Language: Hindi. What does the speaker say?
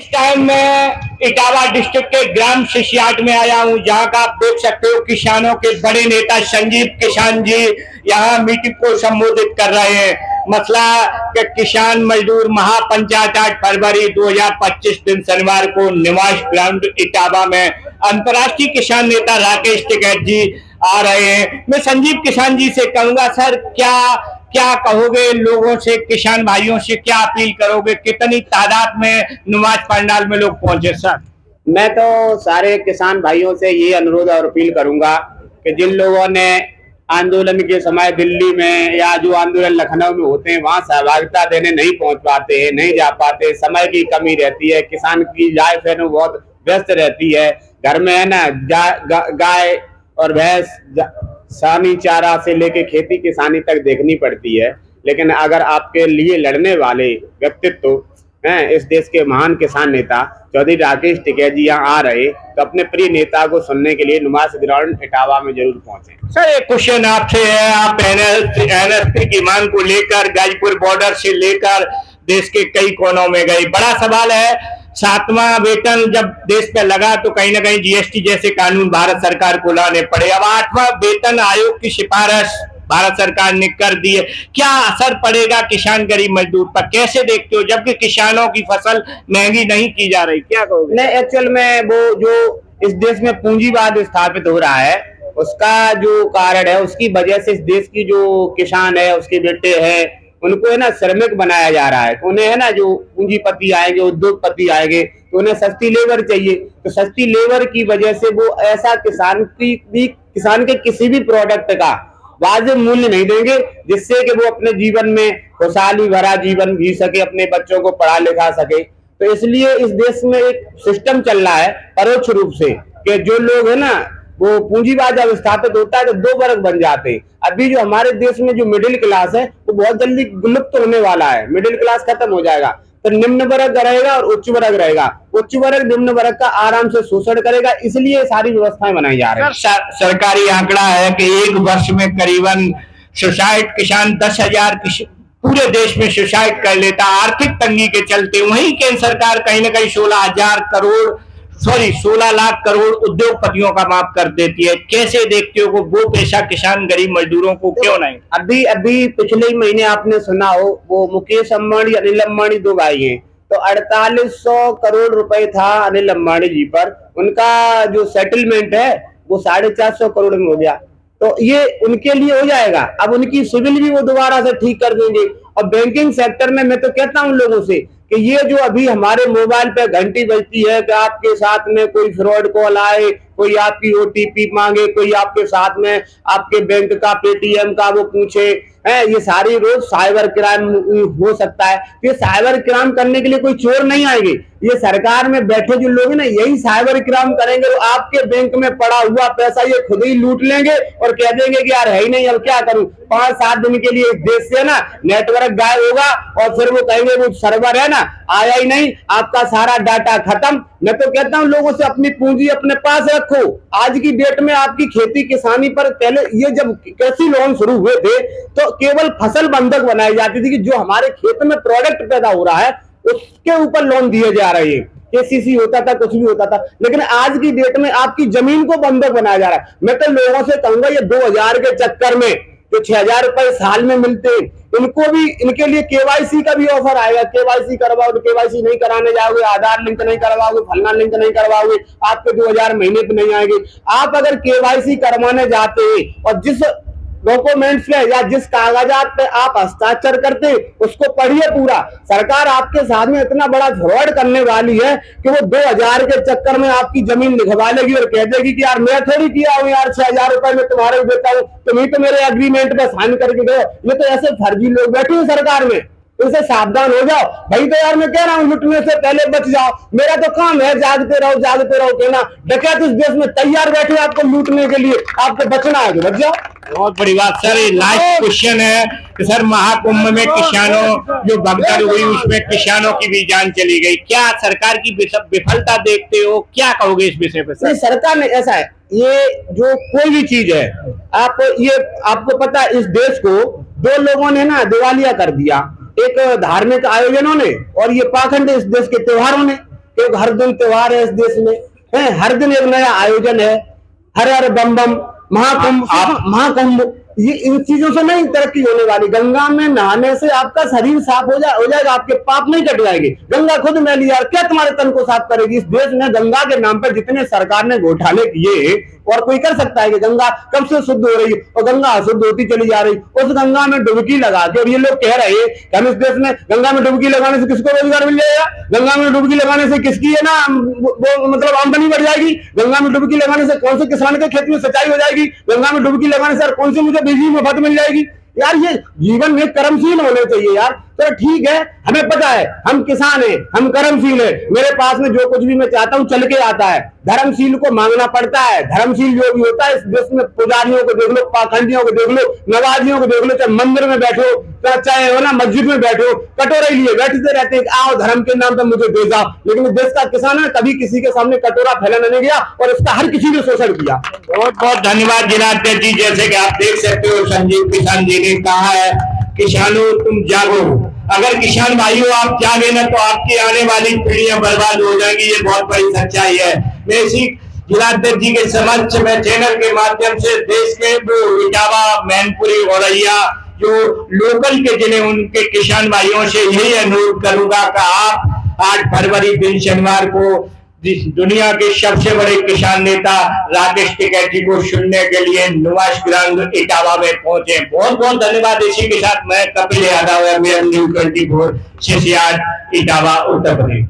इस टाइम मैं इटावा डिस्ट्रिक्ट के ग्राम शिशियाट में आया हूं, जहां का आप देख सकते हो किसानों के बड़े नेता संजीव किसान जी यहां मीटिंग को संबोधित कर रहे हैं। मसला कि किसान मजदूर महापंचायत 8 फरवरी 2025 दिन शनिवार को निवास ग्राउंड इटावा में अंतर्राष्ट्रीय किसान नेता राकेश टिकैत जी आ रहे हैं। मैं संजीव किसान जी से कहूंगा, सर क्या क्या कहोगे लोगों से, किसान भाइयों से क्या अपील करोगे, कितनी तादाद में नमाज पंडाल में लोग पहुंचे? सर मैं तो सारे किसान भाइयों से ये अनुरोध और अपील करूंगा कि जिन लोगों ने आंदोलन के समय दिल्ली में या जो आंदोलन लखनऊ में होते हैं वहां सहभागिता देने नहीं पहुंच पाते हैं, नहीं जा पाते, समय की कमी रहती है, किसान की लाइफ है ना बहुत व्यस्त रहती है, घर में है ना गाय और भैंस सानी चारा से लेके खेती किसानी तक देखनी पड़ती है। लेकिन अगर आपके लिए लड़ने वाले व्यक्तित्व हैं इस देश के महान किसान नेता चौधरी राकेश टिकैत जी यहाँ आ रहे तो अपने प्रिय नेता को सुनने के लिए नुमास ग्राउंड इटावा में जरूर पहुंचे। सर एक क्वेश्चन आपसे है, आप एनएसपी की मांग को लेकर गाजीपुर बॉर्डर से लेकर देश के कई कोनों में गई। बड़ा सवाल है, 7वां वेतन जब देश पे लगा तो कहीं ना कहीं जीएसटी जैसे कानून भारत सरकार को लाने पड़े। अब 8वां वेतन आयोग की सिफारिश भारत सरकार ने कर दी है, क्या असर पड़ेगा किसान गरीब मजदूर पर, कैसे देखते हो, जबकि किसानों की फसल महंगी नहीं की जा रही, क्या कहोगे? नहीं, एक्चुअल में वो जो इस देश में पूंजीवाद स्थापित हो रहा है उसका जो कारण है, उसकी वजह से इस देश की जो किसान है उसके बेटे हैं उनको है ना श्रमिक बनाया जा रहा है। उन्हें है ना जो पूंजीपति आएंगे, उद्योगपति आएंगे तो उन्हें सस्ती लेबर चाहिए, तो सस्ती लेबर की वजह से वो ऐसा किसान के किसी भी प्रोडक्ट का वाजिब मूल्य नहीं देंगे जिससे कि वो अपने जीवन में खुशहाली भरा जीवन जी सके, अपने बच्चों को पढ़ा लिखा सके। तो इसलिए इस देश में एक सिस्टम चल रहा है परोक्ष रूप से कि जो लोग है ना वो पूंजीवाद जब स्थापित होता है तो दो वर्ग बन जाते हैं। अभी जो हमारे देश में जो मिडिल क्लास है वो बहुत जल्दी विलुप्त होने वाला है, मिडिल क्लास खत्म हो जाएगा, तो निम्न वर्ग रहेगा और उच्च वर्ग रहेगा। उच्च वर्ग निम्न वर्ग का आराम से शोषण करेगा, इसलिए सारी व्यवस्थाएं बनाई जा रही है। सरकारी आंकड़ा है कि एक वर्ष में करीबन सुसाइड किसान 10,000 पूरे देश में सुसाइड कर लेता आर्थिक तंगी के चलते। वहीं केंद्र सरकार कहीं ना कहीं 16 लाख करोड़ उद्योगपतियों का माफ कर देती है। कैसे देखते हो वो पैसा किसान गरीब मजदूरों को क्यों नहीं? अभी पिछले ही महीने आपने सुना हो वो मुकेश अंबानी अनिल अंबानी दो भाई हैं, तो 4800 करोड़ रुपए था अनिल अंबानी जी पर, उनका जो सेटलमेंट है वो 450 करोड़ में हो गया। तो ये उनके लिए हो जाएगा, अब उनकी सिविल भी वो दोबारा से ठीक कर देंगे। और बैंकिंग सेक्टर में मैं तो कहता हूं लोगों से कि ये जो अभी हमारे मोबाइल पे घंटी बजती है कि आपके साथ में कोई फ्रॉड कॉल आए, कोई आपकी ओटीपी मांगे, कोई आपके साथ में आपके बैंक का पेटीएम का वो पूछे, है ये सारी रोज साइबर क्राइम हो सकता है। तो ये साइबर क्राइम करने के लिए कोई चोर नहीं आएंगे, ये सरकार में बैठे जो लोग हैं ना यही साइबर क्राइम करेंगे। तो आपके बैंक में पड़ा हुआ पैसा ये खुद ही लूट लेंगे और कह देंगे कि यार है ही नहीं, अब क्या करूं। 5-7 दिन के लिए इस देश से ना नेटवर्क गायब होगा और फिर वो कहेंगे वो सर्वर है ना आया ही नहीं, आपका सारा डाटा खत्म। मैं तो कहता हूं लोगों से अपनी पूंजी अपने पास रखो। आज की डेट में आपकी खेती किसानी पर पहले ये जब कृषि लोन शुरू हुए थे तो केवल फसल बंधक बनाई जाती थी कि जो हमारे खेत में प्रोडक्ट पैदा हो रहा है उसके ऊपर लोन दिए जा रहे हैं, केसीसी होता था, कुछ भी होता था। लेकिन आज की डेट में आपकी जमीन को बंधक बनाया जा रहा है। मैं तो लोगों से कहूंगा ये 2000 के चक्कर में जो 6000 रुपए साल में मिलते हैं इनको भी, इनके लिए केवाईसी का भी ऑफर आएगा। केवाईसी करवाओ, तो केवाईसी नहीं कराने जाओगे, आधार लिंक नहीं करवाओगे, फलना लिंक नहीं करवाओगे, आपके 2000 महीने पे नहीं आएंगे। आप अगर केवाईसी करवाने जाते हैं और जिस डॉक्यूमेंट्स पे या जिस कागजात पे आप हस्ताक्षर करते उसको पढ़िए पूरा। सरकार आपके साथ में इतना बड़ा फ्रॉड करने वाली है कि वो 2000 के चक्कर में आपकी जमीन लिखवा लेगी और कह देगी कि यार मैं थोड़ी किया हूं यार, 6000 रुपए में तुम्हारे को देता हूं, तुम्हें तो मेरे एग्रीमेंट पे साइन करके गए। ये तो ऐसे फर्जी लोग बैठे हैं सरकार में, इसे सावधान हो जाओ भाई। तो यार मैं कह रहा हूं लुटने से पहले बच जाओ। मेरा तो काम है जागते रहो कहना। डकैत इस देश में तैयार बैठे आपको लूटने के लिए, आपको बचना है तो बच जाओ। बहुत बड़ी बात सर। लास्ट क्वेश्चन है कि सर महाकुंभ में किसानों जो भगदड़ हुई उसमें किसानों की भी जान चली गई, क्या सरकार की विफलता देखते हो, क्या कहोगे इस विषय पर? नहीं, सरकार ने ऐसा है, ये जो कोई भी चीज है आपको पता है इस देश को 2 लोगों ने ना दिवालिया कर दिया, एक धार्मिक आयोजनों ने और ये पाखंड इस देश के त्योहारों ने। क्योंकि हर दिन त्योहार है इस देश में, है हर दिन एक नया आयोजन है, हर हर बम बम महाकुंभ, महाकुंभ, ये इन चीजों से नहीं तरक्की होने वाली। गंगा में नहाने से आपका शरीर साफ हो जाएगा, आपके पाप नहीं कट जाएंगे। गंगा खुद मैली यार, क्या तुम्हारे तन को साफ करेगी? इस देश में गंगा के नाम पर जितने सरकार ने घोटाले किए, और कोई कर सकता है कि गंगा कब से शुद्ध हो रही है और गंगा अशुद्ध होती चली जा रही? उस गंगा में डुबकी लगा के, और ये लोग कह रहे हैं कि हम इस देश में गंगा में डुबकी लगाने से किसको रोजगार मिल जाएगा, गंगा में डुबकी लगाने से किसकी है ना वो मतलब आमदनी बढ़ जाएगी, गंगा में डुबकी लगाने से कौन से किसान के खेत में सिंचाई हो जाएगी, गंगा में डुबकी लगाने से कौन से मुझे बिजली मुफ्त मिल जाएगी? यार ये जीवन में कर्मशील होने चाहिए यार। तो ठीक है, हमें पता है हम किसान हैं, हम कर्मशील हैं, मेरे पास में जो कुछ भी मैं चाहता हूं चल के आता है। धर्मशील को मांगना पड़ता है, धर्मशील जो भी होता है इस देश में, पुजारियों को देख लो, पाखंडियों को देख लो, नवाजियों को देख लो, चाहे मंदिर में बैठो चाहे हो ना मस्जिद में बैठो, कटोरे लिए बैठते रहते हैं, आओ धर्म के नाम पर मुझे दे जाओ। लेकिन देश का किसान है कभी किसी के सामने कटोरा फैलाने नहीं गया और इसका हर किसी ने शोषण किया। बहुत बहुत धन्यवाद जिलाध्यक्ष जी। जैसे कि आप देख सकते हो संजीव किसान जी ने कहा है, किसानों तुम जागो, अगर किसान भाइयों आप जागे ना तो आपकी आने वाली पीढ़ियां बर्बाद हो जाएंगी। ये बहुत बड़ी सच्चाई है। मैं इसी जिलाध्यक्ष जी के समक्ष मैं चैनल के माध्यम से देश के इटावा, मैनपुरी, औरैया जो लोकल के जिले उनके किसान भाइयों से यही अनुरोध करूंगा कि आप 8 फरवरी दिन शनिवार को दुनिया के सबसे बड़े किसान नेता राकेश टिकैत जी को सुनने के लिए निवास गृह इटावा में पहुंचे। बहुत बहुत धन्यवाद। इसी के साथ मैं कपिल यादव, न्यूज़ 24 इटावा, उत्तर प्रदेश।